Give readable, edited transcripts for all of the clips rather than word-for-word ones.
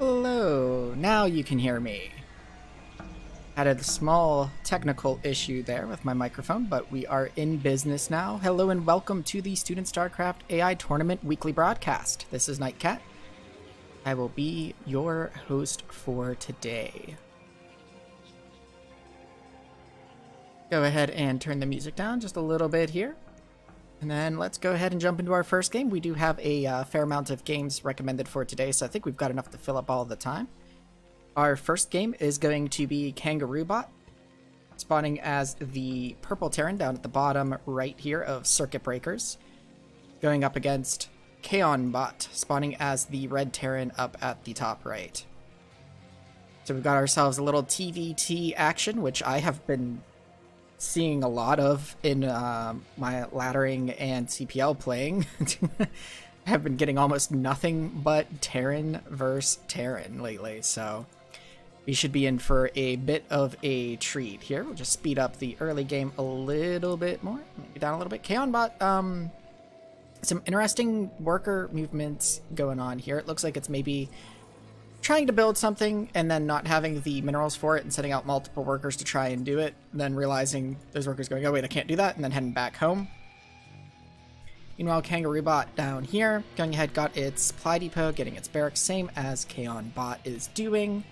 Hello, now you can hear me. Had a small technical issue there with my microphone, but we are in business now. Hello and welcome to the Student StarCraft AI Tournament weekly broadcast. This is Nightcat. I will be your host for today. Go ahead and turn the music down just a little bit here. And then let's go ahead and jump into our first game. We do have a fair amount of games recommended for today, so I think we've got enough to fill up all the time. Our first game is going to be Kangaroo Bot, spawning as the purple Terran down at the bottom right here of Circuit Breakers, going up against Kaon Bot, spawning as the red Terran up at the top right. So we've got ourselves a little TVT action, which I have been seeing a lot of in my laddering and CPL playing. I have been getting almost nothing but Terran versus Terran lately, so we should be in for a bit of a treat here. We'll just speed up the early game a little bit more, maybe down a little bit. Kaon Bot, some interesting worker movements going on here. It looks like it's maybe trying to build something and then not having the minerals for it and sending out multiple workers to try and do it, then realizing those workers going, oh wait, I can't do that, and then heading back home. Meanwhile, Kangaroo Bot down here, going ahead, got its supply depot, getting its barracks, same as Kaon Bot is doing.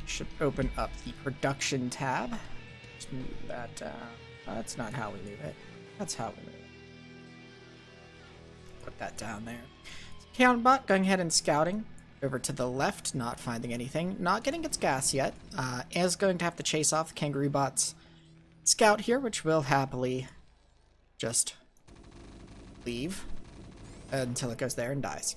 Should open up the production tab. Just move that down. That's not how we move it. That's how we move it. Put that down there. Kaon Bot going ahead and scouting over to the left, not finding anything, not getting its gas yet, is going to have to chase off Kangaroo Bot's scout here, which will happily just leave until it goes there and dies.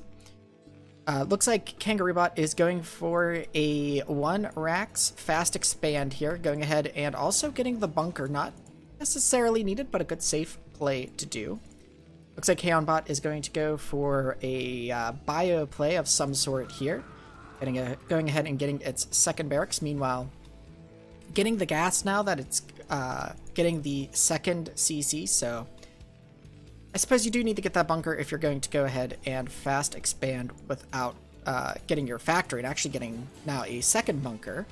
Looks like Kangaroo Bot is going for a 1 Rax fast expand here, going ahead and also getting the bunker, not necessarily needed, but a good safe play to do. Looks like Kaon Bot is going to go for a bio play of some sort here, going ahead and getting its second barracks. Meanwhile, getting the gas now that it's getting the second CC, so I suppose you do need to get that bunker if you're going to go ahead and fast expand without getting your factory and actually getting now a second bunker.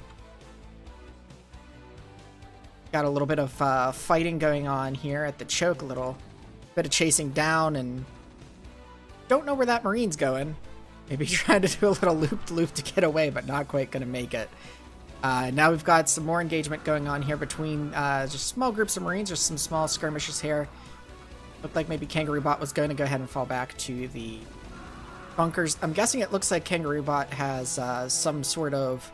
Got a little bit of fighting going on here at the choke, a little bit of chasing down, and don't know where that Marine's going. Maybe trying to do a little loop to get away, but not quite going to make it. Now we've got some more engagement going on here between just small groups of Marines, just some small skirmishes here. Looked like maybe Kangaroo Bot was going to go ahead and fall back to the bunkers. I'm guessing it looks like Kangaroo Bot has some sort of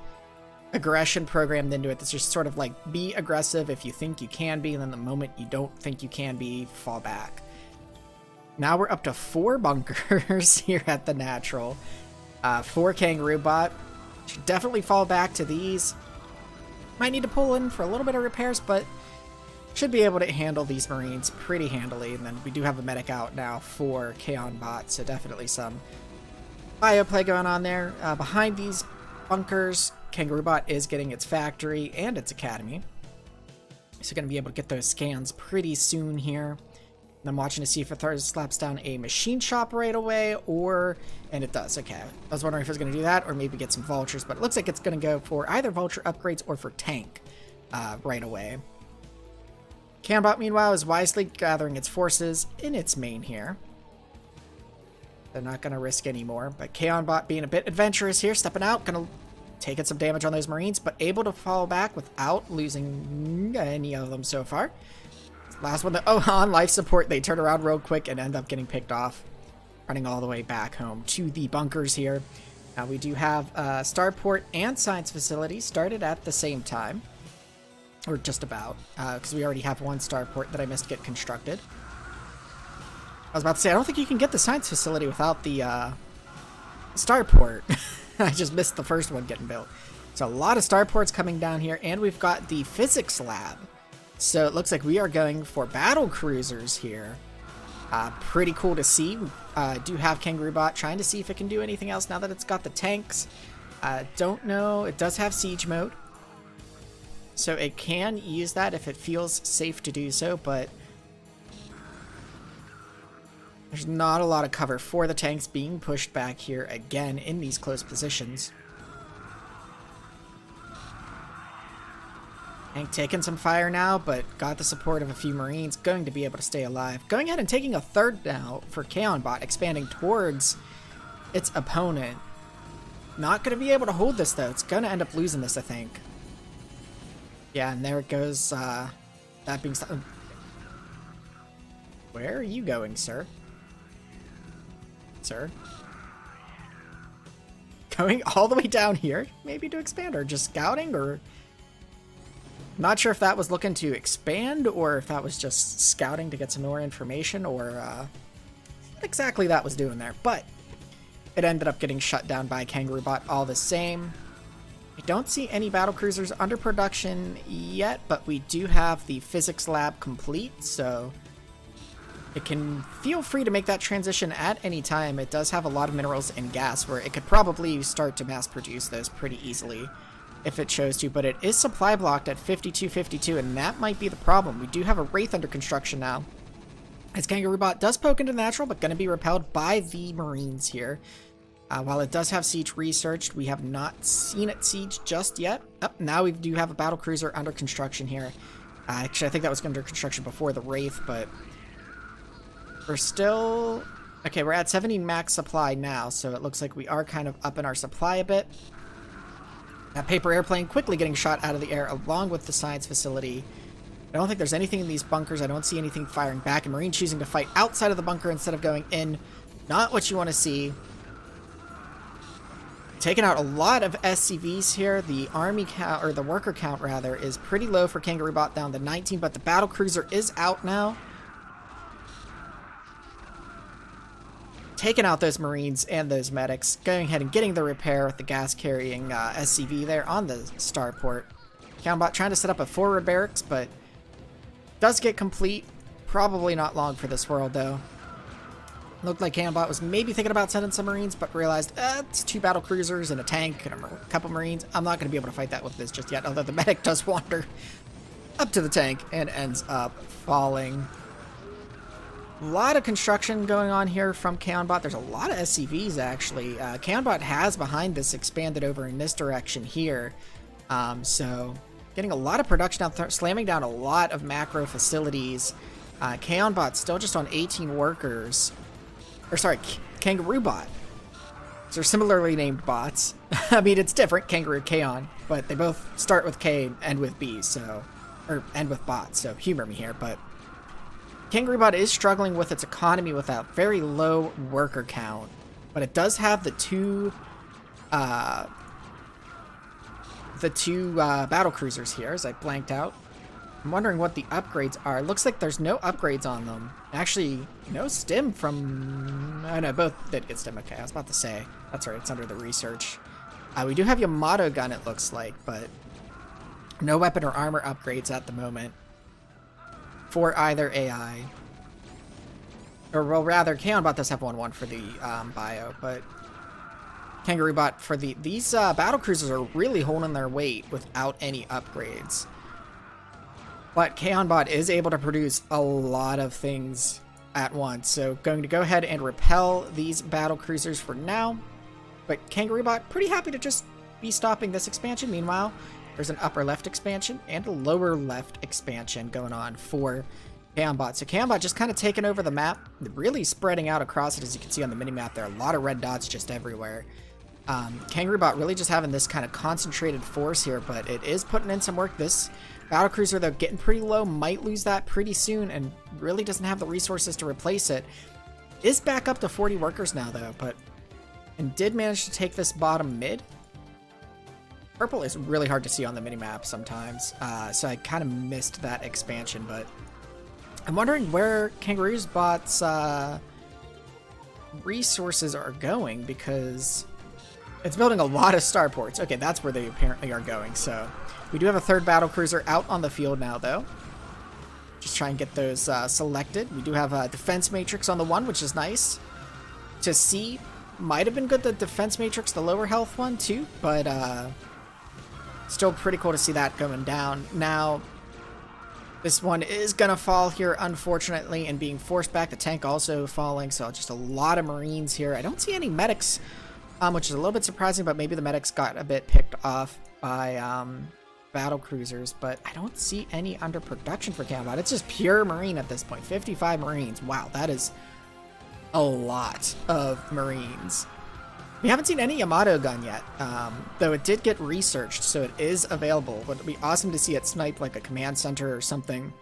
aggression programmed into it. That's just sort of like, be aggressive if you think you can be, and then the moment you don't think you can be, fall back. Now we're up to 4 bunkers here at the natural. 4 Kangaroo Bot. Should definitely fall back to these. Might need to pull in for a little bit of repairs, but should be able to handle these Marines pretty handily. And then we do have a medic out now for Kaon Bot, so definitely some bio play going on there. Behind these bunkers, Kangaroo Bot is getting its factory and its academy. So going to be able to get those scans pretty soon here. And I'm watching to see if it slaps down a machine shop right away, or, and it does, okay. I was wondering if it was going to do that, or maybe get some vultures, but it looks like it's going to go for either vulture upgrades or for tank right away. Kaon Bot, meanwhile, is wisely gathering its forces in its main here. They're not going to risk anymore, but Kaon Bot being a bit adventurous here, stepping out, going to taking some damage on those Marines, but able to fall back without losing any of them so far. Last one, on life support, they turn around real quick and end up getting picked off, running all the way back home to the bunkers here. Now we do have Starport and Science Facility started at the same time, or just about, because we already have one Starport that I missed get constructed. I was about to say, I don't think you can get the Science Facility without the Starport. I just missed the first one getting built. So a lot of starports coming down here, and we've got the physics lab. So it looks like we are going for battle cruisers here. Pretty cool to see. Do have Kangaroo Bot trying to see if it can do anything else now that it's got the tanks. Don't know. It does have siege mode, so it can use that if it feels safe to do so, but There's not a lot of cover for the tanks being pushed back here again in these close positions. Tank taking some fire now, but got the support of a few Marines, going to be able to stay alive. Going ahead and taking a third now for Kaonbot, expanding towards its opponent. Not going to be able to hold this, though. It's going to end up losing this, I think. Yeah, and there it goes. That being said... Where are you going, sir? Sir? Going all the way down here? Maybe to expand, or just scouting, or... Not sure if that was looking to expand, or if that was just scouting to get some more information, or what exactly that was doing there. But it ended up getting shut down by Kangaroobot all the same. I don't see any battlecruisers under production yet, but we do have the physics lab complete, so it can feel free to make that transition at any time. It does have a lot of minerals and gas where it could probably start to mass produce those pretty easily if it chose to, but it is supply blocked at 5252, and that might be the problem. We do have a Wraith under construction now, as Kangaroobot does poke into natural, but going to be repelled by the Marines here. While it does have siege researched, we have not seen it siege just yet. Now we do have a battlecruiser under construction here. Actually, I think that was under construction before the Wraith, but we're still... Okay, we're at 17 max supply now, so it looks like we are kind of up in our supply a bit. That paper airplane quickly getting shot out of the air along with the science facility. I don't think there's anything in these bunkers. I don't see anything firing back. And Marine choosing to fight outside of the bunker instead of going in. Not what you want to see. Taking out a lot of SCVs here. The army count, or the worker count rather, is pretty low for Kangaroobot, down to 19, but the battlecruiser is out now. Taking out those Marines and those medics, going ahead and getting the repair with the gas-carrying SCV there on the starport. Kaonbot trying to set up a forward barracks, but does get complete. Probably not long for this world, though. Looked like Kaonbot was maybe thinking about sending some Marines, but realized, it's 2 battlecruisers and a tank and a couple Marines. I'm not going to be able to fight that with this just yet, although the medic does wander up to the tank and ends up falling. A lot of construction going on here from Kaonbot. There's a lot of SCVs, actually. Kaonbot has behind this expanded over in this direction here. So getting a lot of production out, slamming down a lot of macro facilities. Kaonbot still just on 18 workers. Or sorry, Kangaroobot. So they're similarly named bots. I mean, it's different, Kangaroo, Kaon, but they both start with K and end with B, so... Or end with bots, so humor me here, but... Kangaroobot is struggling with its economy with a very low worker count, but it does have the two battlecruisers here, as I blanked out. I'm wondering what the upgrades are. It looks like there's no upgrades on them. Actually, no stim from... Oh no, both did get stim. Okay, I was about to say. That's right, it's under the research. We do have Yamato gun, it looks like, but no weapon or armor upgrades at the moment for either AI. Or, well, rather, Kaonbot does have 1-1 for the bio, but Kangaroobot for these battlecruisers are really holding their weight without any upgrades. But Kaonbot is able to produce a lot of things at once, so going to go ahead and repel these battlecruisers for now. But Kangaroobot pretty happy to just be stopping this expansion. Meanwhile, there's an upper left expansion and a lower left expansion going on for Kaonbot. So Kaonbot just kind of taking over the map, really spreading out across it, as you can see on the minimap. There are a lot of red dots just everywhere. Kangaroobot really just having this kind of concentrated force here, but it is putting in some work. This battlecruiser, though, getting pretty low, might lose that pretty soon, and really doesn't have the resources to replace it. Is back up to 40 workers now, though, and did manage to take this bottom mid. Purple is really hard to see on the minimap sometimes, so I kind of missed that expansion, but I'm wondering where Kangaroobot's resources are going, because it's building a lot of starports. Okay, that's where they apparently are going, so we do have a third battlecruiser out on the field now, though. Just try and get those selected. We do have a defense matrix on the one, which is nice to see. Might have been good, the defense matrix, the lower health one, too, but still pretty cool to see that going down. Now, This one is gonna fall here, unfortunately, and being forced back. The tank also falling, so just a lot of Marines here. I don't see any medics, which is a little bit surprising, but maybe the medics got a bit picked off by battle cruisers, but I don't see any under production for Cannonbot. It's just pure Marine at this point. 55 Marines. Wow, that is a lot of Marines. We haven't seen any Yamato gun yet, though it did get researched, so it is available. But it'd be awesome to see it snipe like a command center or something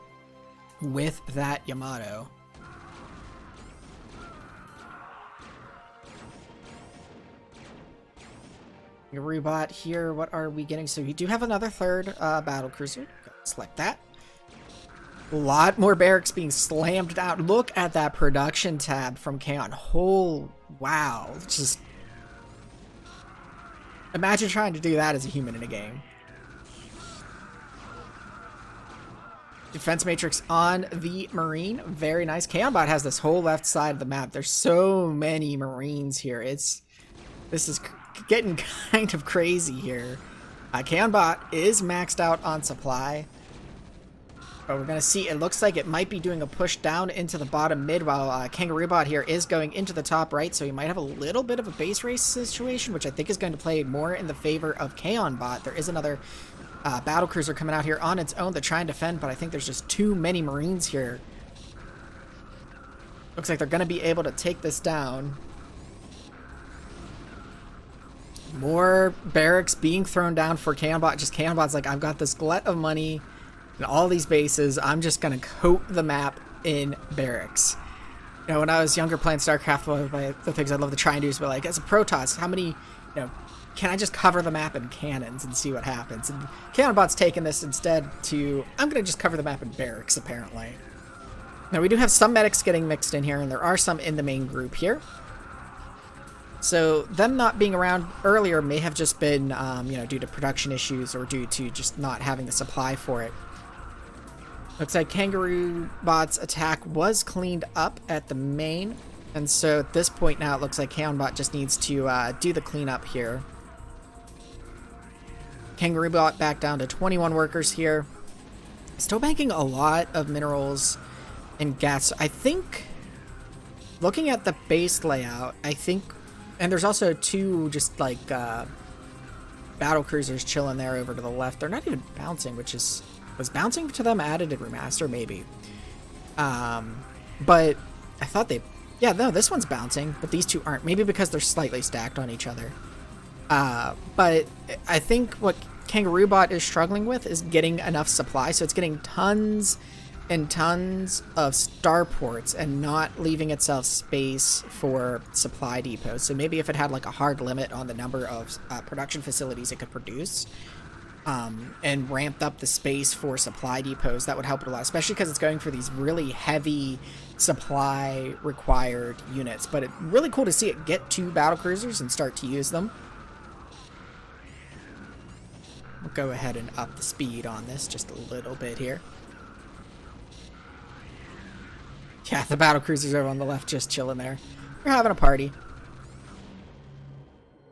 with that Yamato. Rebot here, what are we getting? So we do have another third battle cruiser. Select that. A lot more barracks being slammed down. Look at that production tab from Kaon. Oh, wow. Just imagine trying to do that as a human in a game. Defense matrix on the Marine. Very nice. Kaonbot has this whole left side of the map. There's so many Marines here. This is getting kind of crazy here. Kaonbot is maxed out on supply. But we're going to see, it looks like it might be doing a push down into the bottom mid, while Kangaroobot here is going into the top right, so he might have a little bit of a base race situation, which I think is going to play more in the favor of Kaonbot. There is another battle cruiser coming out here on its own to try and defend, but I think there's just too many Marines here. Looks like they're going to be able to take this down. More barracks being thrown down for Kaonbot. Just Kaonbot's like, I've got this glut of money and all these bases. I'm just going to coat the map in barracks. You know, when I was younger playing StarCraft, one of the things I'd love to try and do is be like, as a Protoss, how many, can I just cover the map in cannons and see what happens? And Kaonbot's taking this instead to, I'm going to just cover the map in barracks, apparently. Now, we do have some medics getting mixed in here, and there are some in the main group here. So them not being around earlier may have just been, due to production issues or due to just not having the supply for it. Looks like Kangaroobot's attack was cleaned up at the main. And so at this point now, it looks like Kaonbot just needs to do the cleanup here. Kangaroobot back down to 21 workers here. Still banking a lot of minerals and gas. I think, looking at the base layout, and there's also two just like battle cruisers chilling there over to the left. They're not even bouncing, was bouncing to them added in remaster maybe. But I thought no, this one's bouncing, but these two aren't. Maybe because they're slightly stacked on each other. But I think what Kangaroobot is struggling with is getting enough supply. So it's getting tons and tons of starports and not leaving itself space for supply depots. So maybe if it had like a hard limit on the number of production facilities it could produce, and ramped up the space for supply depots, that would help it a lot, especially because it's going for these really heavy supply required units. But it's really cool to see it get two battle cruisers and start to use them. We'll go ahead and up the speed on this just a little bit here. Yeah, the battle cruisers over on the left just chilling there. We're having a party.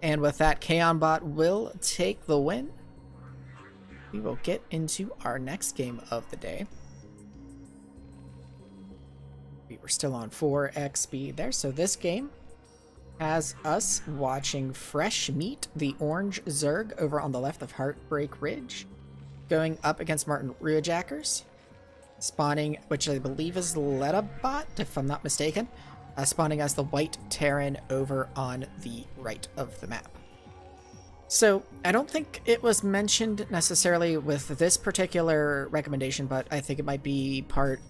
And with that, Kaonbot will take the win. We will get into our next game of the day. We were still on 4x speed there. So this game has us watching Fresh Meat, the orange Zerg over on the left of Heartbreak Ridge, going up against Martin Ruajackers. Spawning, which I believe is Letabot, if I'm not mistaken, spawning as the white Terran over on the right of the map. So I don't think it was mentioned necessarily with this particular recommendation, but I think it might be part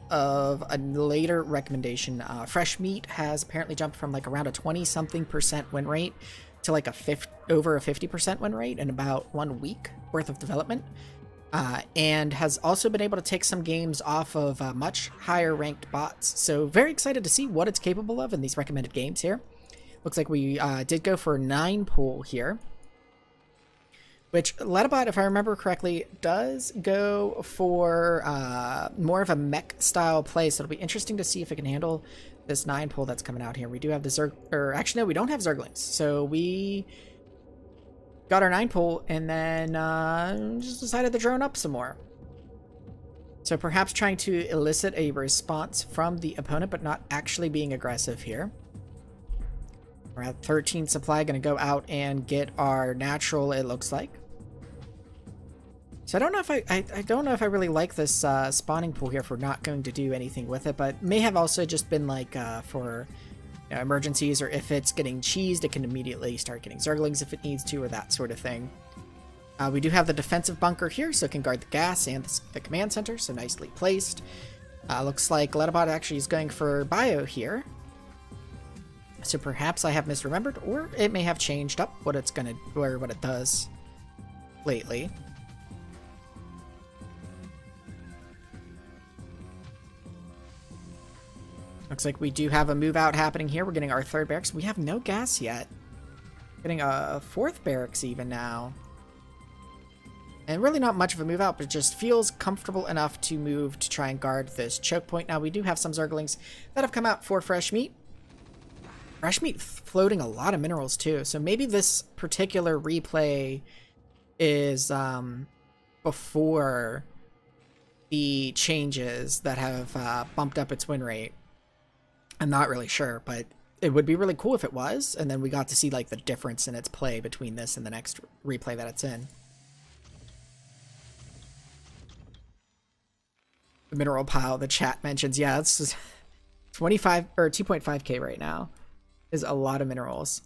of a later recommendation. Fresh Meat has apparently jumped from like around a 20-something% win rate to like over a 50% win rate in about 1 week worth of development. And has also been able to take some games off of much higher ranked bots. So very excited to see what it's capable of in these recommended games here. Looks like we did go for a 9 pool here, which Letabot, if I remember correctly, does go for more of a mech style play. So it'll be interesting to see if it can handle this 9 pool that's coming out here. We do have the Zerg, or actually no, we don't have Zerglings. So we got our 9 pool and then just decided to drone up some more. So perhaps trying to elicit a response from the opponent, but not actually being aggressive here. We're at 13 supply, going to go out and get our natural, it looks like. So I don't know if I don't know if I really like this spawning pool here if we're not going to do anything with it, but may have also just been like for emergencies, or if it's getting cheesed, it can immediately start getting zerglings if it needs to, or that sort of thing. We do have the defensive bunker here, so it can guard the gas and the command center, so nicely placed. Looks like Lettabot actually is going for bio here. So perhaps I have misremembered, or it may have changed up what it's gonna, or what it does lately. Looks like we do have a move out happening here. We're getting our third barracks. We have no gas yet. Getting a fourth barracks even now. And really not much of a move out, but it just feels comfortable enough to move to try and guard this choke point. Now we do have some zerglings that have come out for fresh meat. Fresh meat floating a lot of minerals too. So maybe this particular replay is before the changes that have bumped up its win rate. I'm not really sure, but it would be really cool if it was, and then we got to see like the difference in its play between this and the next replay that it's in. The mineral pile the chat mentions, yeah, it's 25 or 2.5k right now is a lot of minerals.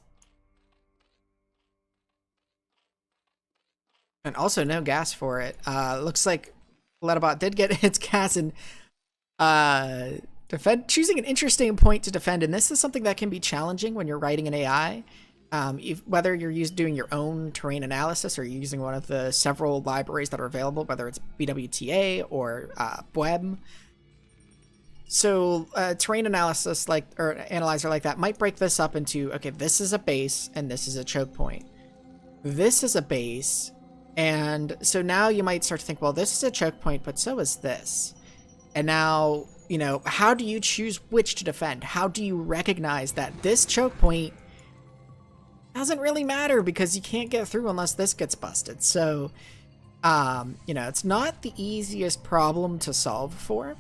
And also no gas for it. Looks like Lettabot did get its gas and choosing an interesting point to defend, and this is something that can be challenging when you're writing an AI. Whether you're doing your own terrain analysis or you're using one of the several libraries that are available, whether it's BWTA or BWEB. So terrain analysis or analyzer like that might break this up into, okay, this is a base and this is a choke point. This is a base, and so now you might start to think, well, this is a choke point, but so is this. And now, you know, how do you choose which to defend? How do you recognize that this choke point doesn't really matter because you can't get through unless this gets busted? So, you know, it's not the easiest problem to solve for.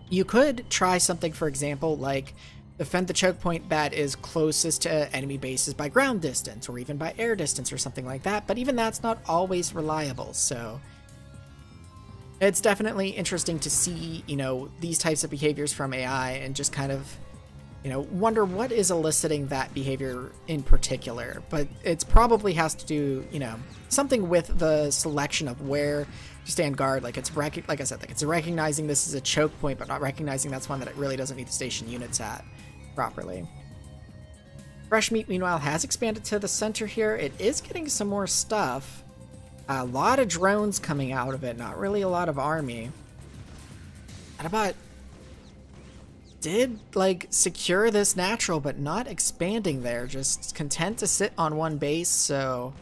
You could try something, for example, like defend the choke point that is closest to enemy bases by ground distance or even by air distance or something like that, but even that's not always reliable. So it's definitely interesting to see, you know, these types of behaviors from AI and just kind of, you know, wonder what is eliciting that behavior in particular. But it's probably has to do, you know, something with the selection of where to stand guard. Like it's like I said, like it's recognizing this is a choke point, but not recognizing that's one that it really doesn't need to station units at properly. Fresh meat, meanwhile, has expanded to the center here. It is getting some more stuff. A lot of drones coming out of it, not really a lot of army. Lettabot did, like, secure this natural, but not expanding there, just content to sit on one base, so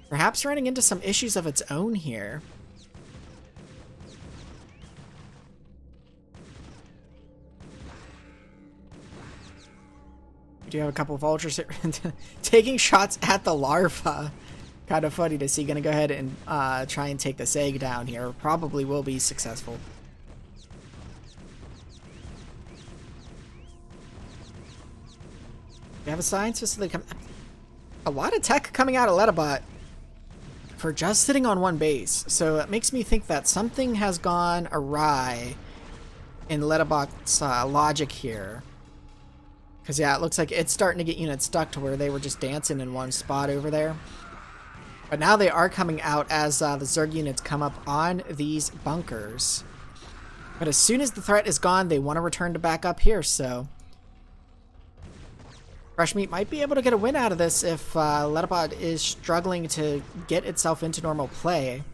perhaps running into some issues of its own here. We do have a couple of vultures taking shots at the larva. Kind of funny to see. Gonna go ahead and try and take this egg down here. Probably will be successful. We have a science facility a lot of tech coming out of Lettabot for just sitting on one base. So it makes me think that something has gone awry in Lettabot's logic here. Because yeah, it looks like it's starting to get units stuck to where they were just dancing in one spot over there. But now they are coming out as the Zerg units come up on these bunkers. But as soon as the threat is gone, they want to return to back up here, so Fresh Meat might be able to get a win out of this if Lettabot is struggling to get itself into normal play.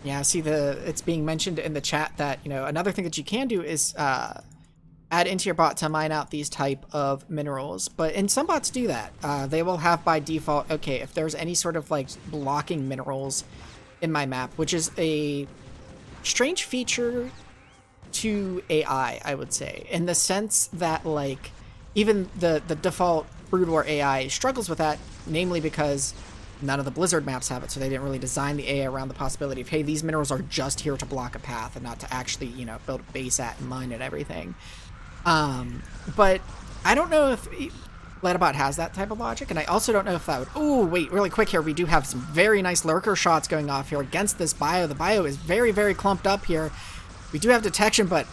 Yeah, I see it's being mentioned in the chat that, you know, another thing that you can do is add into your bot to mine out these type of minerals. And some bots do that. They will have by default, okay, if there's any sort of like blocking minerals in my map, which is a strange feature too AI, I would say, in the sense that, like, even the default Brood War AI struggles with that, namely because none of the Blizzard maps have it, so they didn't really design the AI around the possibility of, hey, these minerals are just here to block a path and not to actually, you know, build a base at and mine and everything. But I don't know if Lettabot has that type of logic, and I also don't know if that would... Oh, wait, really quick here. We do have some very nice lurker shots going off here against this bio. The bio is very, very clumped up here. We do have detection, but...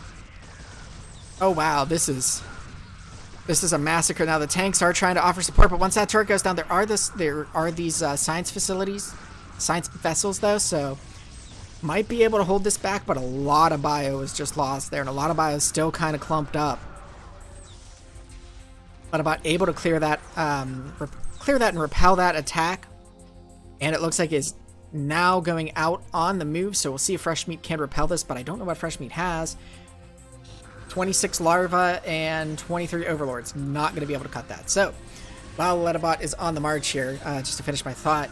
Oh, wow, this is a massacre. Now, the tanks are trying to offer support, but once that turret goes down, there are these science facilities, science vessels, though, so might be able to hold this back, but a lot of bio is just lost there, and a lot of bio is still kind of clumped up. But about able to clear that and repel that attack, and it looks like it's now going out on the move, so we'll see if Fresh Meat can repel this, but I don't know what Fresh Meat has. 26 larva and 23 overlords. Not going to be able to cut that. So, while Lettabot is on the march here, just to finish my thought.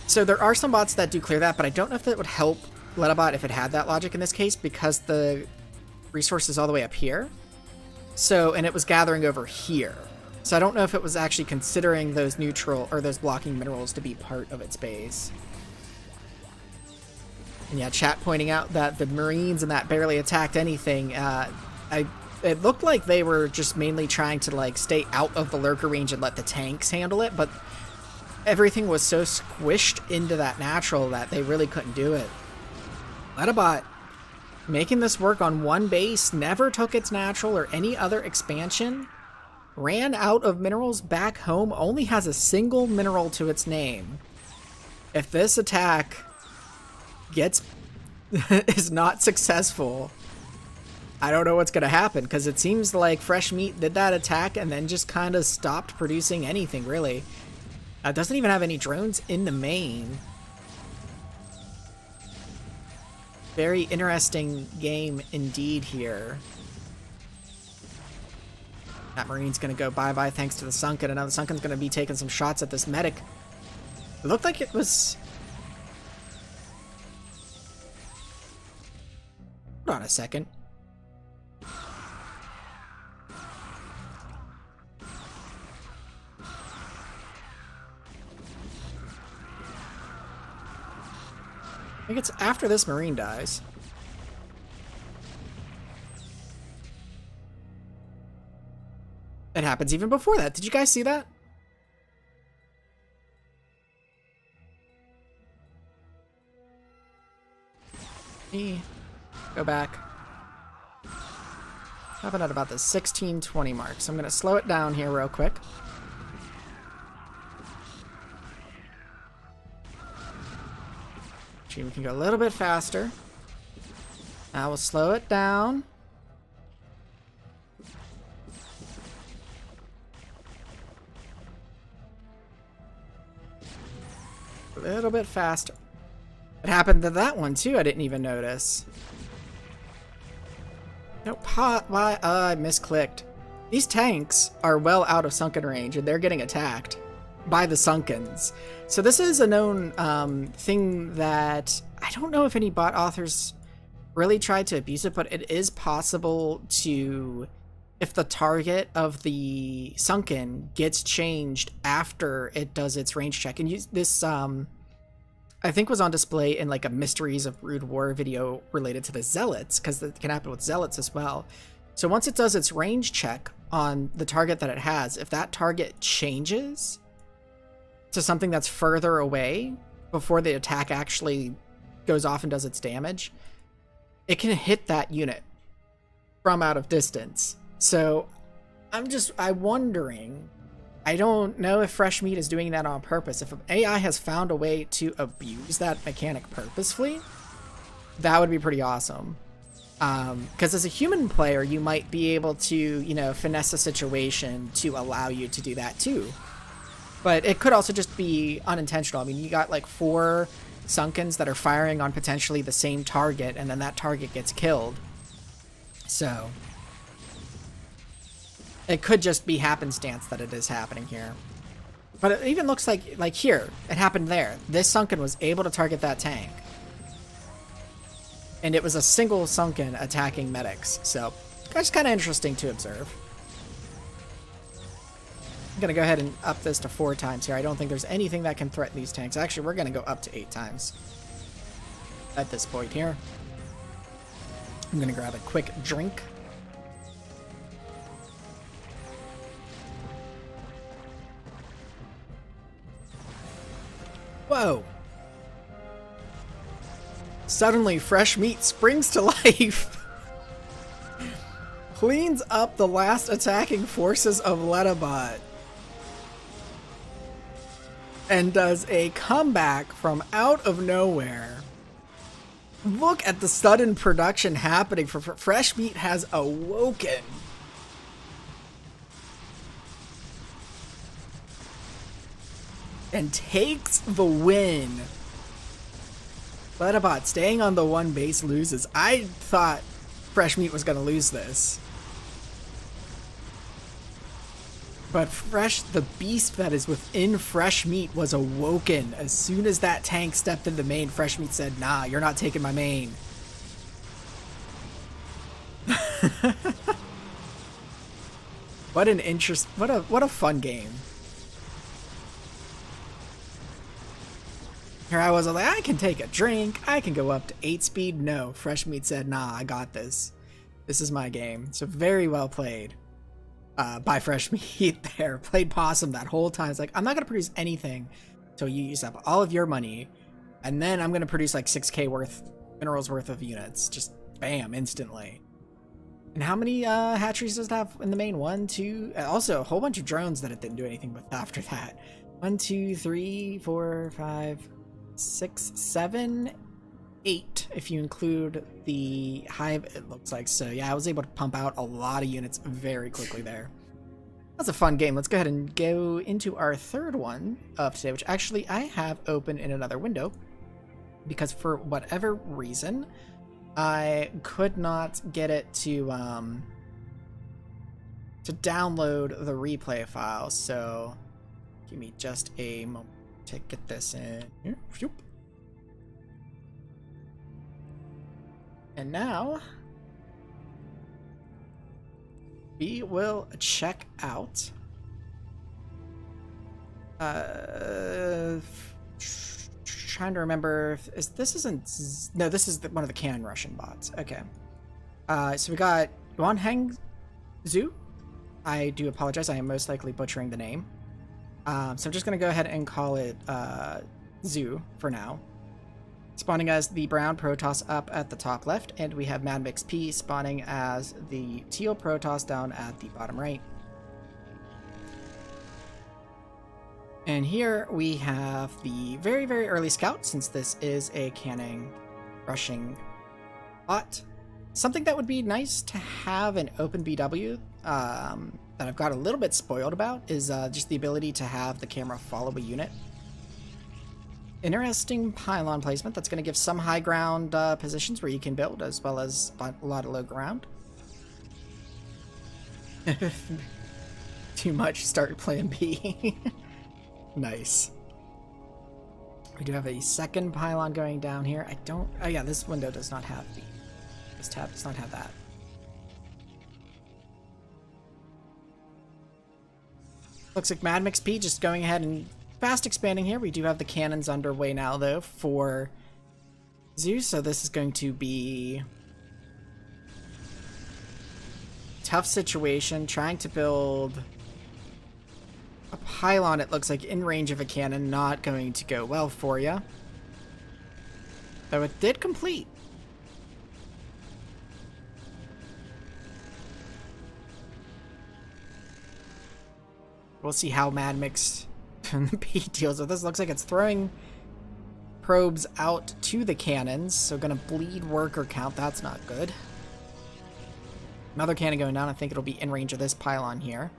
So there are some bots that do clear that, but I don't know if that would help Lettabot if it had that logic in this case, because the resource is all the way up here. So, and it was gathering over here. So I don't know if it was actually considering those neutral or those blocking minerals to be part of its base. And yeah, chat pointing out that the Marines and that barely attacked anything. It looked like they were just mainly trying to, like, stay out of the lurker range and let the tanks handle it, but everything was so squished into that natural that they really couldn't do it. Lettabot making this work on one base, never took its natural or any other expansion, ran out of minerals back home, only has a single mineral to its name. If this attack is not successful, I don't know what's going to happen, because it seems like Fresh Meat did that attack and then just kind of stopped producing anything, really. It doesn't even have any drones in the main. Very interesting game indeed here. That Marine's going to go bye-bye thanks to the Sunken, and now the Sunken's going to be taking some shots at this medic. It looked like it was... Hold on a second. I think it's after this Marine dies. It happens even before that. Did you guys see that? Go back. Happened at about the 16:20 mark. So I'm going to slow it down here real quick. We can go a little bit faster. Now we'll slow it down. A little bit faster. It happened to that one too. I didn't even notice. Nope. Why? I misclicked. These tanks are well out of Sunken range, and they're getting attacked by the Sunkens. So this is a known thing that I don't know if any bot authors really tried to abuse it, but it is possible to, if the target of the Sunken gets changed after it does its range check, and this I think was on display in like a Mysteries of Brood War video related to the Zealots, because it can happen with Zealots as well. So once it does its range check on the target that it has, if that target changes to something that's further away before the attack actually goes off and does its damage, it can hit that unit from out of distance. So I'm wondering, I don't know if Fresh Meat is doing that on purpose. If AI has found a way to abuse that mechanic purposefully, that would be pretty awesome. Because as a human player, you might be able to, you know, finesse a situation to allow you to do that too. But it could also just be unintentional. I mean, you got like 4 Sunkens that are firing on potentially the same target, and then that target gets killed. So it could just be happenstance that it is happening here. But it even looks like here, it happened there. This Sunken was able to target that tank. And it was a single sunken attacking medics. So that's kind of interesting to observe. I'm going to go ahead and up this to 4 times here. I don't think there's anything that can threaten these tanks. Actually, we're going to go up to 8 times at this point here. I'm going to grab a quick drink. Whoa. Suddenly, fresh meat springs to life. Cleans up the last attacking forces of Lettabot. And does a comeback from out of nowhere. Look at the sudden production happening. For fresh meat has awoken. And takes the win. Lettabot staying on the 1 base loses. I thought fresh meat was going to lose this. But the beast that is within fresh meat was awoken. As soon as that tank stepped into main, fresh meat said, nah, you're not taking my main. What a fun game. Here I was like, I can take a drink. I can go up to 8 speed. No, fresh meat said, nah, I got this. This is my game. So very well played. By fresh meat there. Played possum that whole time. It's like, I'm not going to produce anything until you use up all of your money. And then I'm going to produce like 6k minerals worth of units. Just bam, instantly. And how many hatcheries does it have in the main? 1, 2. Also, a whole bunch of drones that it didn't do anything with after that. 1, 2, 3, 4, 5, 6, 7, 8 if you include the hive, it looks like. So yeah, I was able to pump out a lot of units very quickly there. That's a fun game. Let's go ahead and go into our 3rd one of today, which actually I have open in another window because for whatever reason I could not get it to download the replay file. So give me just a moment to get this in here. And now we will check out trying to remember if this is one of the cannon Russian bots. Okay. So we got Yuan Heng Zhu. I do apologize, I am most likely butchering the name. So I'm just gonna go ahead and call it Zhu for now. Spawning as the brown Protoss up at the top left, and we have Mad Mix P spawning as the teal Protoss down at the bottom right. And here we have the very, very early scout, since this is a cannon rushing bot. Something that would be nice to have in Open BW that I've got a little bit spoiled about is just the ability to have the camera follow a unit. Interesting pylon placement that's going to give some high ground positions where you can build, as well as a lot of low ground. Too much, start plan B. Nice. We do have a second pylon going down here. Oh yeah, this window does not have this tab does not have that. Looks like Mad Mix P just going ahead and fast expanding here. We do have the cannons underway now, though, for Zeus, so this is going to be a tough situation. Trying to build a pylon, it looks like, in range of a cannon, not going to go well for you. Though it did complete. We'll see how Mad Mix P deals with this. Looks like it's throwing probes out to the cannons, so gonna bleed worker count. That's not good. Another cannon going down. I think it'll be in range of this pylon here.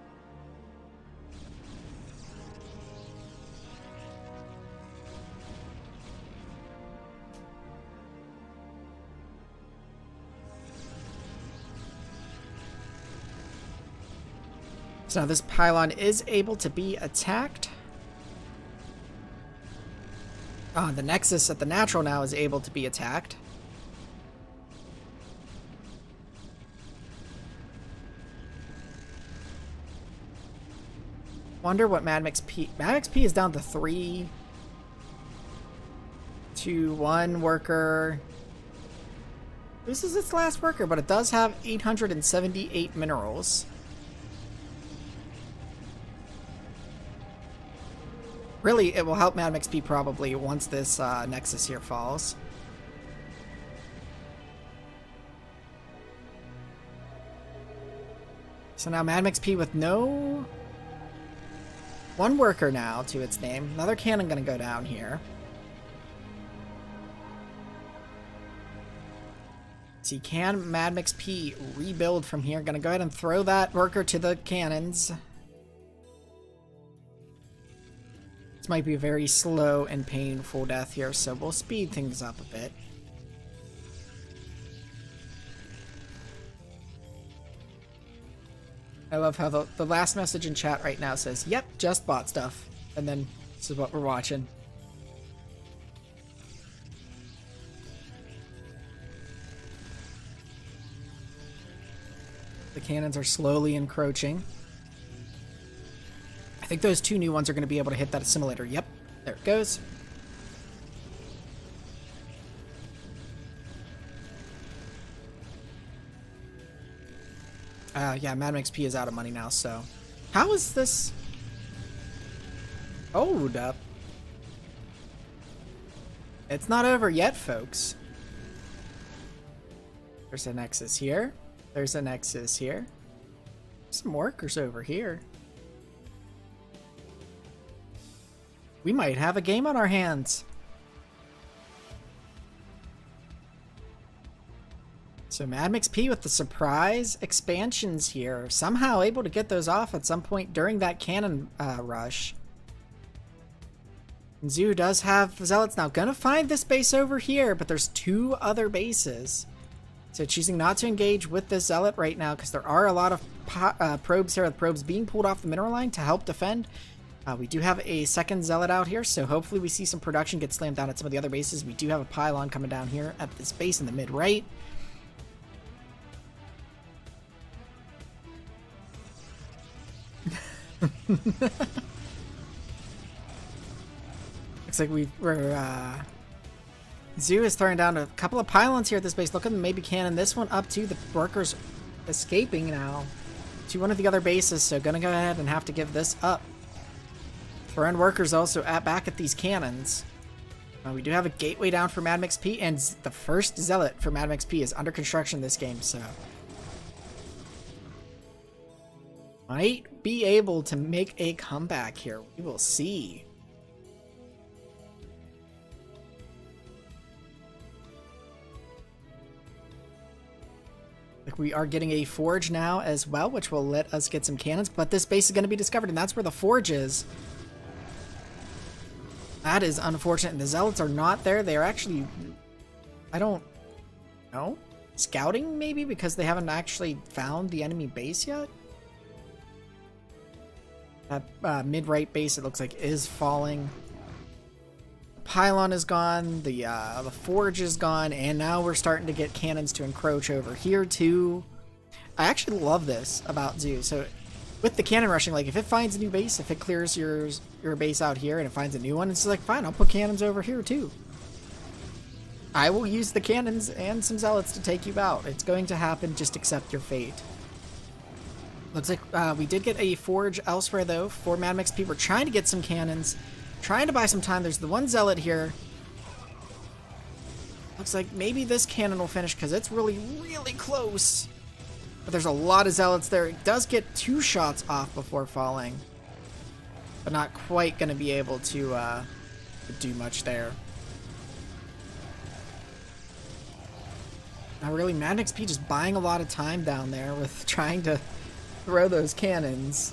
So now this pylon is able to be attacked. The Nexus at the natural now is able to be attacked. Wonder what Mad Mix P... Mad Mix P is down to 3 to 1 worker. This is its last worker, but it does have 878 minerals. Really, it will help Mad Mix P probably once this Nexus here falls. So now Mad Mix P with no... 1 worker now to its name. Another cannon gonna go down here. See, can Mad Mix P rebuild from here? Gonna go ahead and throw that worker to the cannons. This might be a very slow and painful death here, so we'll speed things up a bit. I love how the last message in chat right now says, yep, just bought stuff. And then this is what we're watching. The cannons are slowly encroaching. I think those 2 new ones are going to be able to hit that assimilator. Yep, there it goes. Yeah, Mad Mix P is out of money now, so... How is this... Hold up. It's not over yet, folks. There's a Nexus here. There's a Nexus here. Some workers over here. We might have a game on our hands. So Mad Mix P with the surprise expansions here. Somehow able to get those off at some point during that cannon rush. And Zoo does have Zealots now. Gonna find this base over here, but there's 2 other bases. So choosing not to engage with this Zealot right now because there are a lot of probes here. The probes being pulled off the mineral line to help defend. We do have a second Zealot out here, so hopefully we see some production get slammed down at some of the other bases. We do have a pylon coming down here at this base in the mid-right. Looks like we're Zoo is throwing down a couple of pylons here at this base. Look at them, maybe cannon this one up to the workers escaping now to one of the other bases, so gonna go ahead and have to give this up. Throwing workers also back at these cannons. We do have a gateway down for Mad Mix P, and the first Zealot for Mad Mix P is under construction this game, so might be able to make a comeback here. We will see. Like we are getting a forge now as well, which will let us get some cannons, but this base is going to be discovered, and that's where the forge is. That is unfortunate, and the Zealots are not there. They are actually, I don't know, scouting maybe, because they haven't actually found the enemy base yet. That mid-right base, it looks like, is falling. The pylon is gone, the forge is gone, and now we're starting to get cannons to encroach over here too. I actually love this about Zoo. So with the cannon rushing, like if it finds a new base, if it clears your base out here and it finds a new one, it's like, fine, I'll put cannons over here too. I will use the cannons and some Zealots to take you out. It's going to happen, just accept your fate. Looks like we did get a forge elsewhere though for Mad Mix P. We're trying to get some cannons, trying to buy some time. There's the one Zealot here. Looks like maybe this cannon will finish because it's really, really close. But there's a lot of Zealots there. It does get 2 shots off before falling, but not quite going to be able to do much there. Now really, Mad Mix P just buying a lot of time down there with trying to throw those cannons.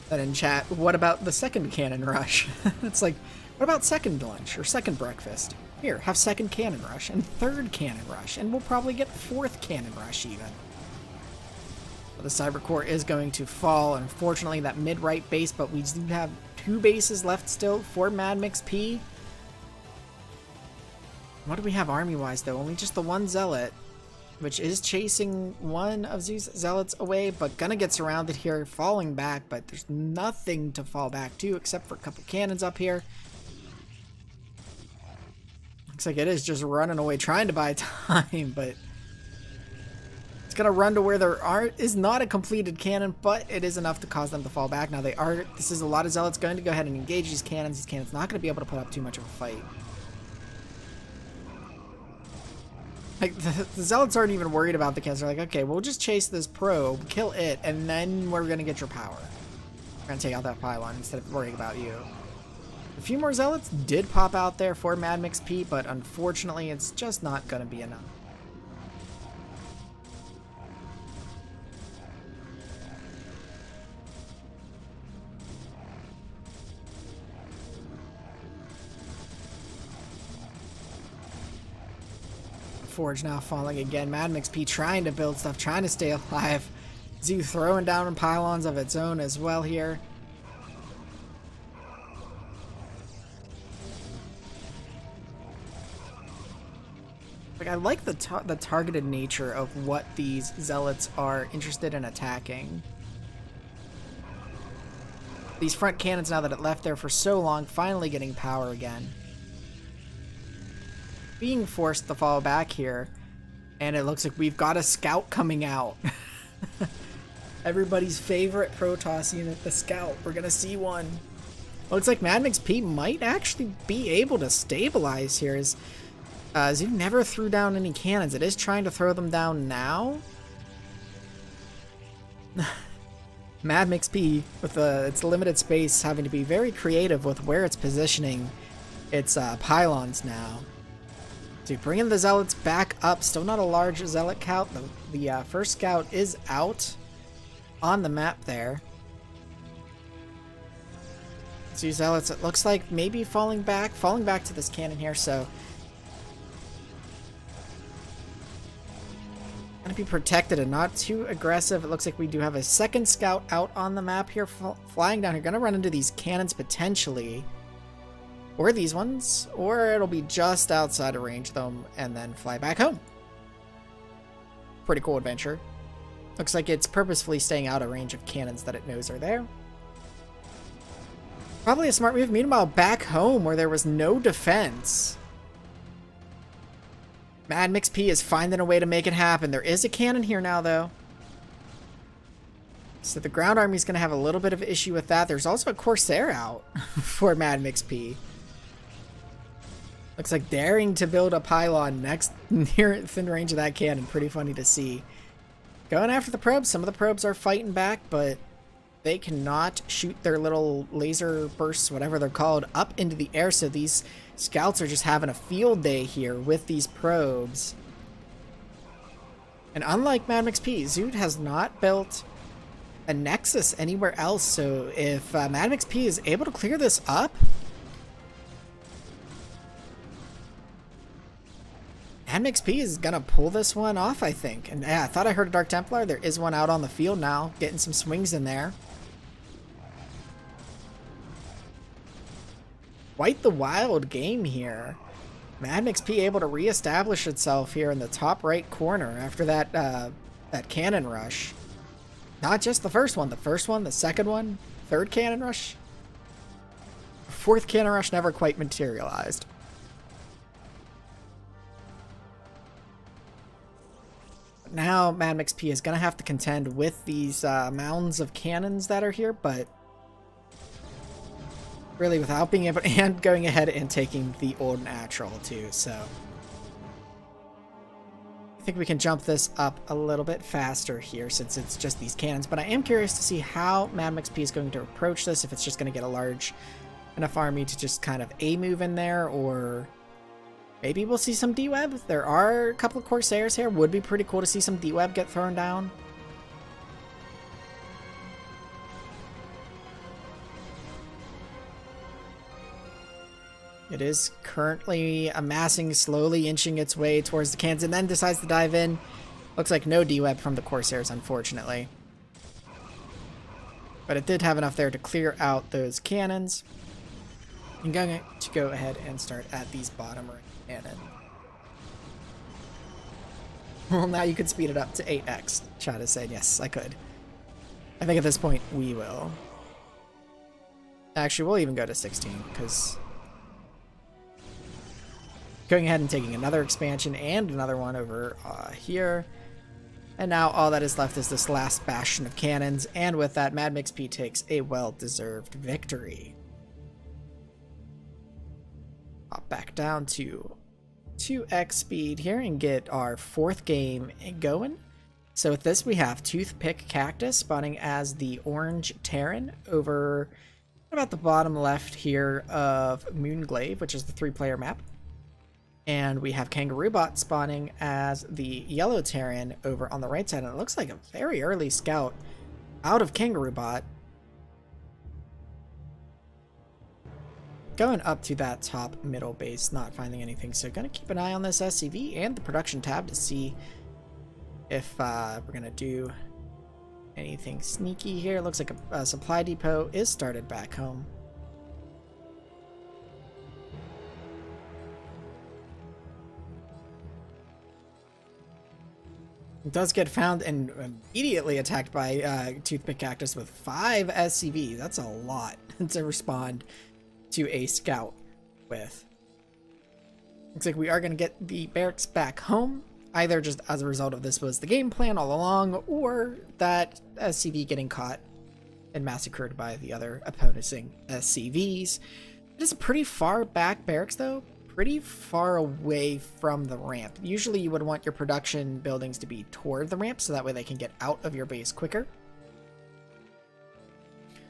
Then in chat, what about the second cannon rush? It's like, what about second lunch or second breakfast? Here, have second cannon rush and third cannon rush, and we'll probably get 4th cannon rush even. Well, the Cyber Core is going to fall, unfortunately, that mid-right base, but we do have 2 bases left still for Mad Mix P. What do we have army-wise, though? Only just the one Zealot. which is chasing one of Zeus' zealots away, but gonna get surrounded here, falling back, but there's nothing to fall back to except for a couple cannons up here. Looks like it is just running away, trying to buy time, but it's gonna run to where there is not a completed cannon, but it is enough to cause them to fall back. Now this is a lot of zealots going to go ahead and engage these cannons. These cannons not gonna be able to put up too much of a fight. Like, the zealots aren't even worried about the cannons. They're like, okay, we'll just chase this probe, kill it, and then we're gonna get your power. We're gonna take out that pylon instead of worrying about you. A few more zealots did pop out there for Mad Mix P, but unfortunately it's just not gonna be enough. Forge now falling again. Mad Mix P trying to build stuff, trying to stay alive. Zoo throwing down pylons of its own as well here. Like, I like the targeted nature of what these zealots are interested in attacking. These front cannons, now that it left there for so long, finally getting power again. Being forced to fall back here, and it looks like we've got a scout coming out. Everybody's favorite Protoss unit, the scout. We're gonna see one. Looks like Mad Mix P might actually be able to stabilize here, as Zoo never threw down any cannons. It is trying to throw them down now. Mad Mix P, with its limited space, having to be very creative with where it's positioning its pylons now. So bringing the zealots back up. Still not a large zealot count. The first scout is out on the map there. So zealots, it looks like maybe falling back to this cannon here. So gonna be protected and not too aggressive. It looks like we do have a second scout out on the map here, flying down here. Gonna run into these cannons potentially. Or these ones, or it'll be just outside of range them and then fly back home. Pretty cool adventure. Looks like it's purposefully staying out of range of cannons that it knows are there. Probably a smart move. Meanwhile, back home where there was no defense, Mad Mix P is finding a way to make it happen. There is a cannon here now, though. So the ground army is going to have a little bit of an issue with that. There's also a Corsair out for Mad Mix P. Looks like daring to build a pylon next near thin range of that cannon. Pretty funny to see. Going after the probes. Some of the probes are fighting back, but they cannot shoot their little laser bursts, whatever they're called, up into the air. So these scouts are just having a field day here with these probes. And unlike Mad Mix P, Zoot has not built a nexus anywhere else. So if Mad Mix P is able to clear this up, Mad Mix P is gonna pull this one off, I think. And yeah, I thought I heard a Dark Templar. There is one out on the field now, getting some swings in there. Quite the wild game here. Mad Mix P able to reestablish itself here in the top right corner after that that cannon rush. Not just the first one, the second one, third cannon rush. Fourth cannon rush never quite materialized. Now Mad Mix P is going to have to contend with these mounds of cannons that are here, but really without being able to, and going ahead and taking the old natural too. So I think we can jump this up a little bit faster here since it's just these cannons, but I am curious to see how Mad Mix P is going to approach this, if it's just going to get a large enough army to just kind of move in there, or maybe we'll see some D-Web. There are a couple of Corsairs here. Would be pretty cool to see some D-Web get thrown down. It is currently amassing, slowly inching its way towards the cannons, and then decides to dive in. Looks like no D-Web from the Corsairs, unfortunately. But it did have enough there to clear out those cannons. I'm going to go ahead and start at these bottom right cannon. Well, now you could speed it up to 8x. Chad is saying, yes, I could. I think at this point, we will. Actually, we'll even go to 16, because going ahead and taking another expansion and another one over here. And now all that is left is this last bastion of cannons, and with that, Mad Mix P takes a well-deserved victory. Pop back down to 2x speed here and get our 4th game going. So with this, we have Toothpick Cactus spawning as the orange Terran over about the bottom left here of Moonglaive, which is the 3-player map. And we have Kangaroo Bot spawning as the yellow Terran over on the right side. And it looks like a very early scout out of Kangaroo Bot. Going up to that top middle base, not finding anything. So going to keep an eye on this SCV and the production tab to see if we're going to do anything sneaky here. Looks like a supply depot is started back home. It does get found and immediately attacked by Toothpick Cactus with 5 SCVs. That's a lot to respond to a scout with. Looks like we are going to get the barracks back home, either just as a result of this was the game plan all along, or that SCV getting caught and massacred by the other opposing SCVs. It is a pretty far back barracks though, pretty far away from the ramp. Usually you would want your production buildings to be toward the ramp so that way they can get out of your base quicker.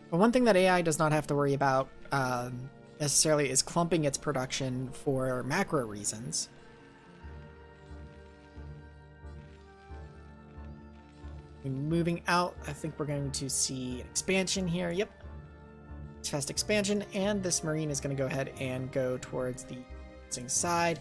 But one thing that AI does not have to worry about necessarily is clumping its production for macro reasons. Moving out, I think we're going to see an expansion here. Yep. Test expansion, and this Marine is going to go ahead and go towards the side,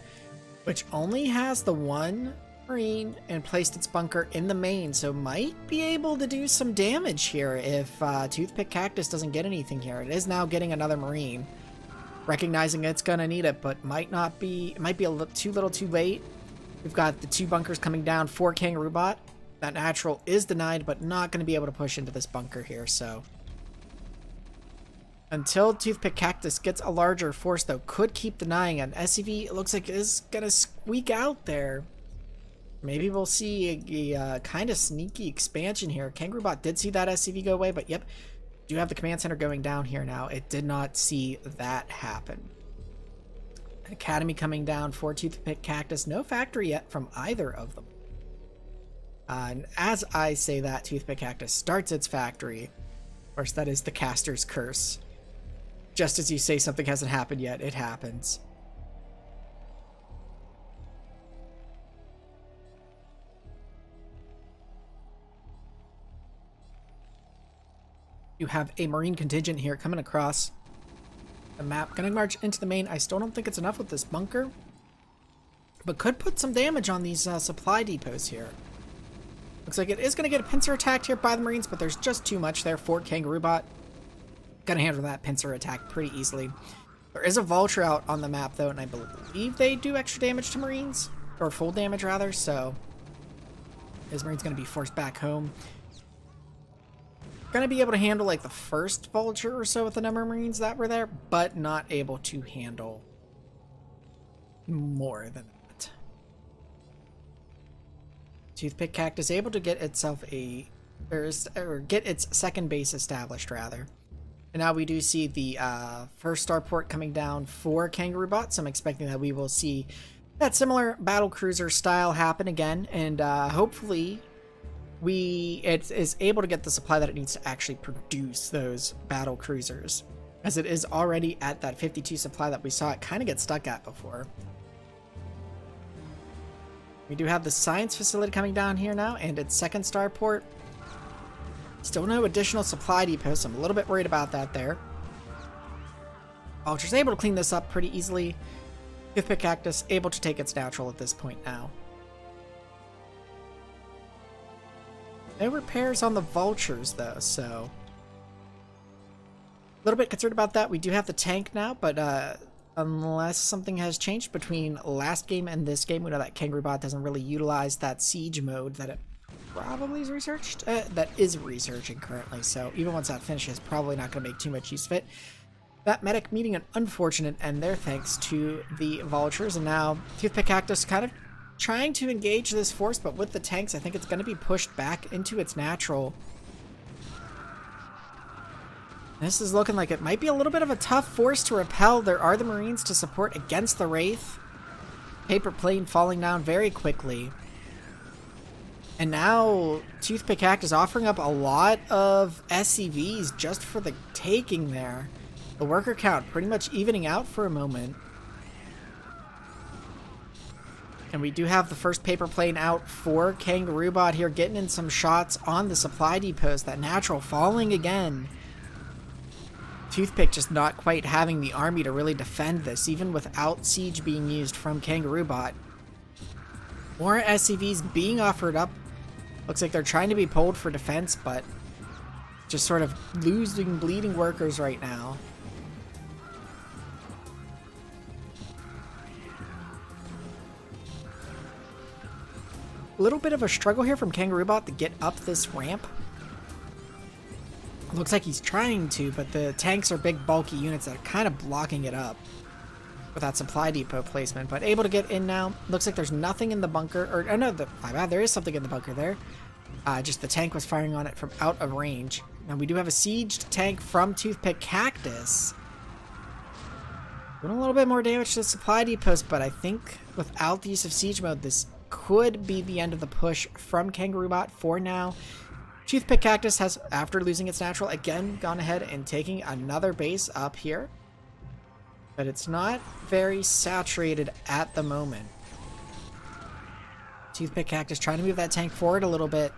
which only has the one Marine and placed its bunker in the main, so might be able to do some damage here if Toothpick Cactus doesn't get anything here. It is now getting another Marine, recognizing it's gonna need it, but might be a little too late. We've got the 2 bunkers coming down for Kangaroo Bot. That natural is denied, but not going to be able to push into this bunker here, so until Toothpick Cactus gets a larger force, though, could keep denying an SCV. It looks like it is going to squeak out there. Maybe we'll see a kind of sneaky expansion here. Kangaroo Bot did see that SCV go away, but yep, do have the command center going down here now. It did not see that happen. Academy coming down for Toothpick Cactus. No factory yet from either of them. And as I say that, Toothpick Cactus starts its factory. Of course, that is the caster's curse. Just as you say something hasn't happened yet, it happens. You have a Marine contingent here coming across the map. Gonna march into the main. I still don't think it's enough with this bunker, but could put some damage on these supply depots here. Looks like it is going to get a pincer attacked here by the Marines, but there's just too much there for Kangaroo Bot. Gonna handle that pincer attack pretty easily. There is a vulture out on the map though, and I believe they do extra damage to Marines, or full damage rather, so this Marine's going to be forced back home. Going to be able to handle like the first vulture or so with the number of Marines that were there, but not able to handle more than that. Toothpick Cactus able to get itself or get its second base established rather. And now we do see the first starport coming down for Kangaroo Bot, so I'm expecting that we will see that similar battle cruiser style happen again, and hopefully it is able to get the supply that it needs to actually produce those battle cruisers, as it is already at that 52 supply that we saw it kind of get stuck at before. We do have the science facility coming down here now, and its second starport. Still no additional supply depots, so I'm a little bit worried about that there. Vulture's able to clean this up pretty easily. Toothpick Cactus able to take its natural at this point now. No repairs on the vultures though, so a little bit concerned about that. We do have the tank now, but Unless something has changed between last game and this game. We know that Kangaroo Bot doesn't really utilize that siege mode that it probably is researched. That is researching currently, so even once that finishes, probably not going to make too much use of it. That medic meeting an unfortunate end there thanks to the vultures, and now Toothpick Cactus kind of trying to engage this force, but with the tanks, I think it's going to be pushed back into its natural. This is looking like it might be a little bit of a tough force to repel. There are the Marines to support against the Wraith. Paper plane falling down very quickly. And now Toothpick Cactus offering up a lot of SCVs just for the taking there. The worker count pretty much evening out for a moment. And we do have the first paper plane out for Kangaroo Bot here, getting in some shots on the supply depots. That natural falling again. Toothpick just not quite having the army to really defend this, even without siege being used from Kangaroo Bot. More SCVs being offered up. Looks like they're trying to be pulled for defense, but just sort of losing bleeding workers right now. A little bit of a struggle here from Kangaroo Bot to get up this ramp. Looks like he's trying to, but the tanks are big, bulky units that are kind of blocking it up with that supply depot placement. But able to get in now. Looks like there's nothing in the bunker. Or, oh no, my bad, there is something in the bunker there. Just the tank was firing on it from out of range. Now we do have a sieged tank from Toothpick Cactus. Doing a little bit more damage to the supply depots, but I think without the use of siege mode, this could be the end of the push from Kangaroo Bot for now. Toothpick Cactus has, after losing its natural, again gone ahead and taking another base up here. But it's not very saturated at the moment. Toothpick Cactus trying to move that tank forward a little bit.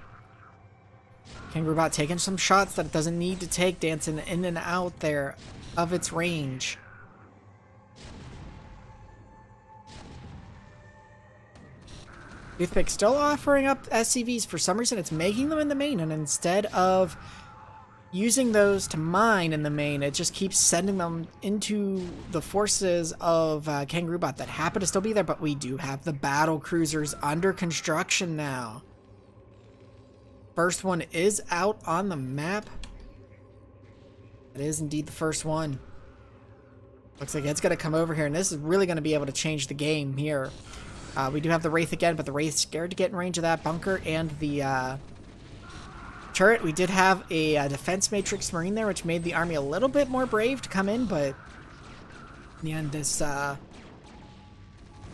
Kangaroo Bot taking some shots that it doesn't need to take, dancing in and out there of its range. Toothpick still offering up SCVs. For some reason, it's making them in the main, and instead of using those to mine in the main, it just keeps sending them into the forces of Kangaroo Bot that happen to still be there. But we do have the battle cruisers under construction now. First one is out on the map. It is indeed the first one. Looks like it's going to come over here, and this is really going to be able to change the game here. We do have the Wraith again, but the Wraith's scared to get in range of that bunker and the turret. We did have a defense matrix marine there, which made the army a little bit more brave to come in, but in the end, this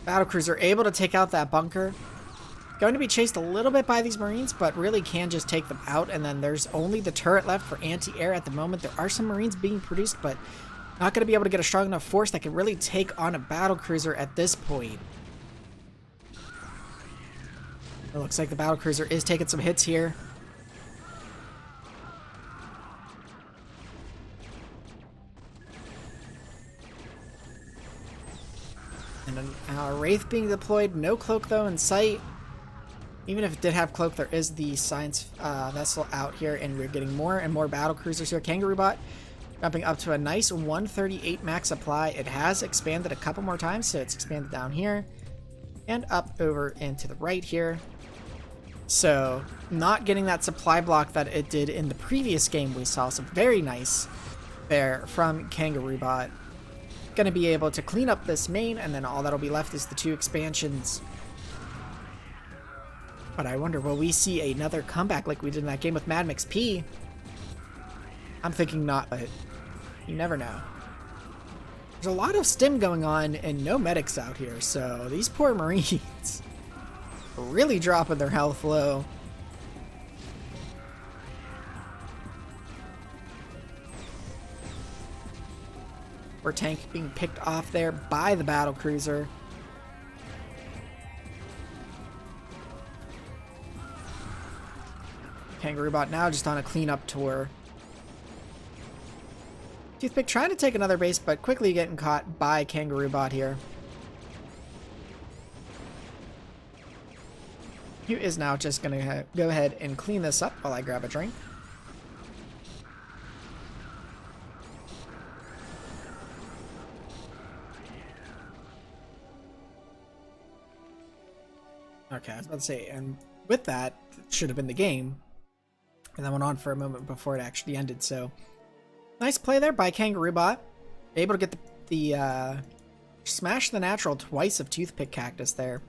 battlecruiser able to take out that bunker. Going to be chased a little bit by these marines, but really can just take them out, and then there's only the turret left for anti-air at the moment. There are some marines being produced, but not going to be able to get a strong enough force that can really take on a battlecruiser at this point. It looks like the battlecruiser is taking some hits here. And a Wraith being deployed. No cloak, though, in sight. Even if it did have cloak, there is the science vessel out here, and we're getting more and more battlecruisers here. Kangaroo Bot jumping up to a nice 138 max supply. It has expanded a couple more times, so it's expanded down here and up over and to the right here. So, not getting that supply block that it did in the previous game we saw. So, very nice there from Kangaroo Bot. Going to be able to clean up this main, and then all that'll be left is the two expansions. But I wonder, will we see another comeback like we did in that game with Mad Mix P? I'm thinking not, but you never know. There's a lot of stim going on and no medics out here, so these poor Marines really dropping their health low. Our tank being picked off there by the battlecruiser. Kangaroo Bot now just on a cleanup tour. Toothpick trying to take another base, but quickly getting caught by Kangaroo Bot here. He is now just going to go ahead and clean this up while I grab a drink. Okay, I was about to say, and with that, it should have been the game. And that went on for a moment before it actually ended, so... Nice play there by Kangaroo Bot. Able to get the smash the natural twice of Toothpick Cactus there.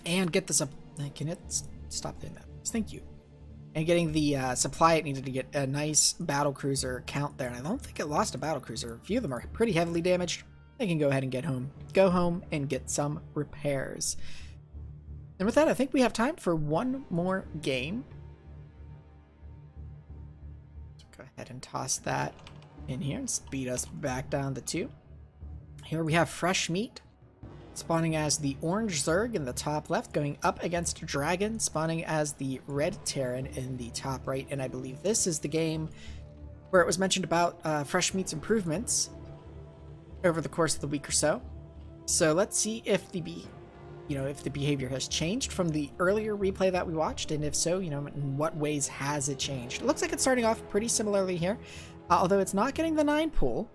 And get this up... Can it stop doing that? Thank you. And getting the supply it needed to get a nice battlecruiser count there. And I don't think it lost a battlecruiser. A few of them are pretty heavily damaged. They can go ahead and go home and get some repairs. And with that, I think we have time for one more game. So go ahead and toss that in here and speed us back down to 2. Here we have Fresh Meat, spawning as the orange Zerg in the top left, going up against Dragon, spawning as the red Terran in the top right. And I believe this is the game where it was mentioned about Fresh Meat's improvements over the course of the week or so. So let's see if the behavior has changed from the earlier replay that we watched, and if so, in what ways has it changed? It looks like it's starting off pretty similarly here, although it's not getting the 9 pool.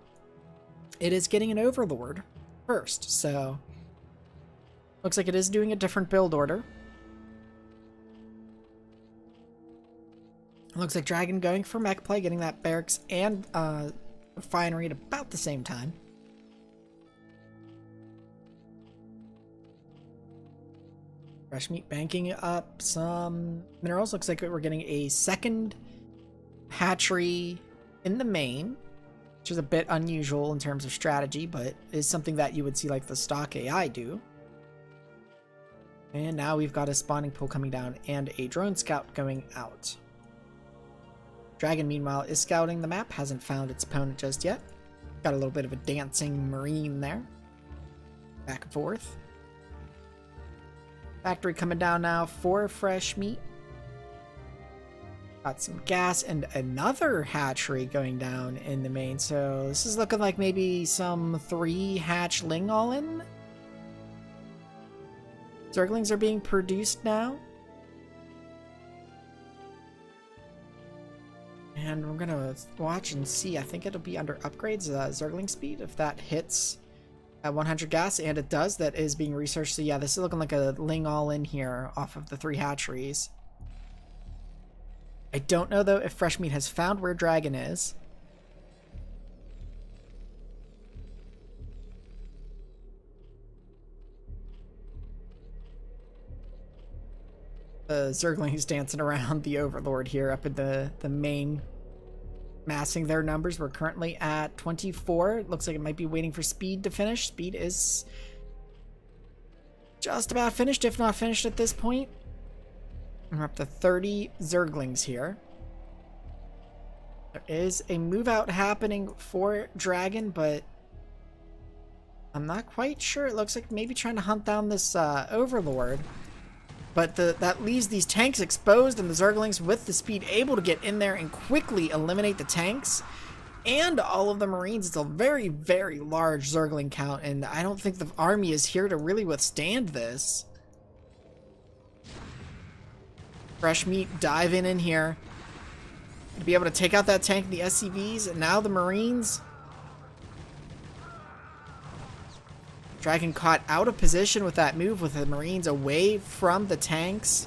It is getting an Overlord first, so looks like it is doing a different build order. Looks like Dragon going for mech play, getting that barracks and refinery at about the same time. Fresh Meat banking up some minerals. Looks like we're getting a second hatchery in the main, which is a bit unusual in terms of strategy, but is something that you would see like the stock AI do. And now we've got a spawning pool coming down and a drone scout going out. Dragon, meanwhile, is scouting the map, hasn't found its opponent just yet. Got a little bit of a dancing marine there. Back and forth. Factory coming down now for Fresh Meat. Got some gas and another hatchery going down in the main. So this is looking like maybe some 3 hatchling all in. Zerglings are being produced now. And we're gonna watch and see. I think it'll be under upgrades, Zergling speed, if that hits at 100 gas, and it does. That is being researched. So yeah, this is looking like a ling all in here off of the 3 hatcheries. I don't know though if Fresh Meat has found where Dragon is. The Zerglings dancing around the Overlord here up in the main, massing their numbers. We're currently at 24. It looks like it might be waiting for Speed to finish. Speed is just about finished, if not finished at this point. We're up to 30 Zerglings here. There is a move out happening for Dragon, but I'm not quite sure. It looks like maybe trying to hunt down this Overlord. But that leaves these tanks exposed, and the Zerglings with the speed able to get in there and quickly eliminate the tanks and all of the Marines. It's a very, very large Zergling count, and I don't think the army is here to really withstand this. Fresh Meat diving in here to be able to take out that tank and the SCVs, and now the Marines. Dragon caught out of position with that move, with the Marines away from the tanks.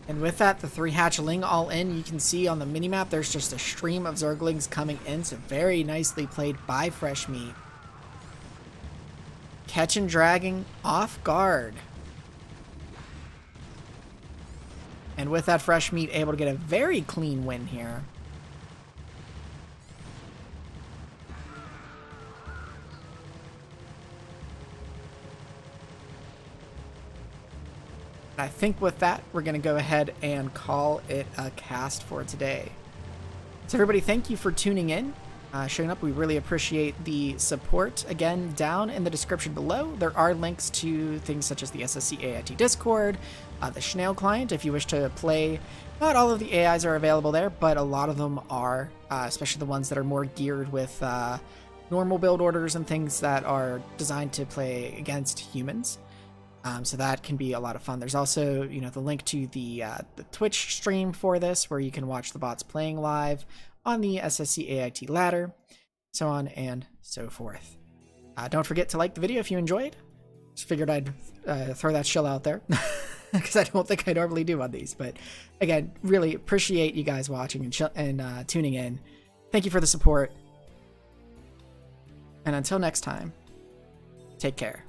And with that, the 3 hatchling all in. You can see on the minimap there's just a stream of Zerglings coming in. So very nicely played by Fresh Meat. Catching Dragon off guard. And with that, Fresh Meat able to get a very clean win here. I think with that, we're going to go ahead and call it a cast for today. So everybody, thank you for tuning in, showing up. We really appreciate the support. Again, down in the description below, there are links to things such as the SSCAIT Discord, the Snail client, if you wish to play. Not all of the AIs are available there, but a lot of them are, especially the ones that are more geared with normal build orders and things that are designed to play against humans. So that can be a lot of fun. There's also, the link to the Twitch stream for this, where you can watch the bots playing live on the SSCAIT ladder, so on and so forth. Don't forget to like the video if you enjoyed. Just figured I'd throw that shill out there because I don't think I normally do on these. But again, really appreciate you guys watching and tuning in. Thank you for the support. And until next time, take care.